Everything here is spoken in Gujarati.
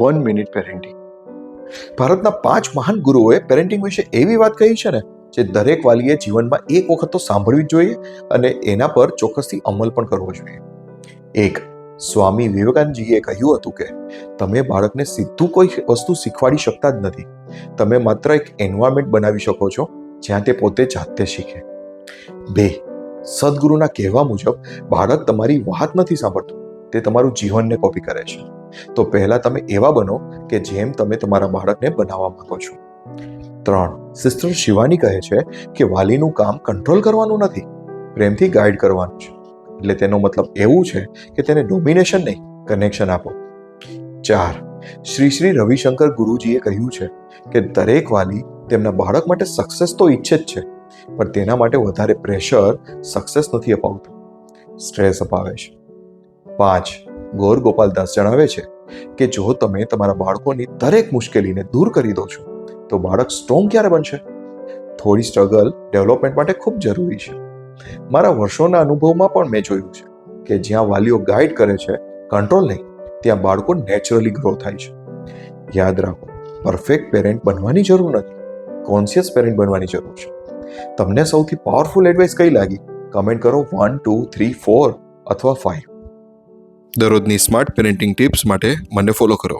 1 મિનિટ પેરેન્ટિંગ. ભારતના 5 મહાન ગુરુઓએ પેરેન્ટિંગ વિશે એવી વાત કહી છે ને, જે દરેક વાલીએ જીવનમાં એક વખત તો સાંભળવી જ જોઈએ અને એના પર ચોક્કસથી અમલ પણ કરવો જોઈએ. 1. સ્વામી વિવેકાનંદજીએ કહ્યું હતું કે તમે બાળકને સીધું કોઈ વસ્તુ શીખવાડી શકતા જ નથી. તમે માત્ર એક એન્વાયરમેન્ટ બનાવી શકો છો જ્યાં તે પોતે જાતે શીખે. 2. સદગુરુના કહેવા મુજબ બાળક તમારી વાત નથી સાંભળતું, તે તમારું જીવનને કોપી કરે છે. તો પહેલા તમે એવા બનો કે જેમ તમે તમારા બાળકને બનાવવા માંગો છો. 3. સિસ્ટર શિવાની કહે છે કે વાલીનું કામ કંટ્રોલ કરવાનું નથી, પ્રેમથી ગાઈડ કરવાનું છે. એટલે તેનો મતલબ એવું છે કે તેને ડોમિનેશન નહીં, કનેક્શન આપો. 4. શ્રી રવિશંકર ગુરુજીએ કહ્યું છે કે દરેક વાલી તેમના બાળક માટે સક્સેસ તો ઈચ્છે જ છે, પણ તેના માટે વધારે પ્રેશર સક્સેસ નથી અપાવતું, સ્ટ્રેસ અપાવે છે. 5. ગૌર ગોપાલદાસ જણાવે છે કે જો તમે તમારા બાળકોની દરેક મુશ્કેલીને દૂર કરી દો છો તો બાળક સ્ટ્રોંગ ક્યારે બનશે? થોડી સ્ટ્રગલ ડેવલપમેન્ટ માટે ખૂબ જરૂરી છે. મારા વર્ષોના અનુભવમાં પણ મેં જોયું છે કે જ્યાં વાલીઓ ગાઈડ કરે છે, કંટ્રોલ નહીં, ત્યાં બાળકો નેચરલી ગ્રો થાય છે. યાદ રાખો, પરફેક્ટ પેરેન્ટ બનવાની જરૂર નથી, કોન્શિયસ પેરેન્ટ બનવાની જરૂર છે. તમને સૌથી પાવરફુલ એડવાઇસ કઈ લાગી? કમેન્ટ કરો 1, 2, 3, 4 અથવા 5. દરરોજની સ્માર્ટ પેરેન્ટિંગ ટિપ્સ માટે મને ફોલો કરો.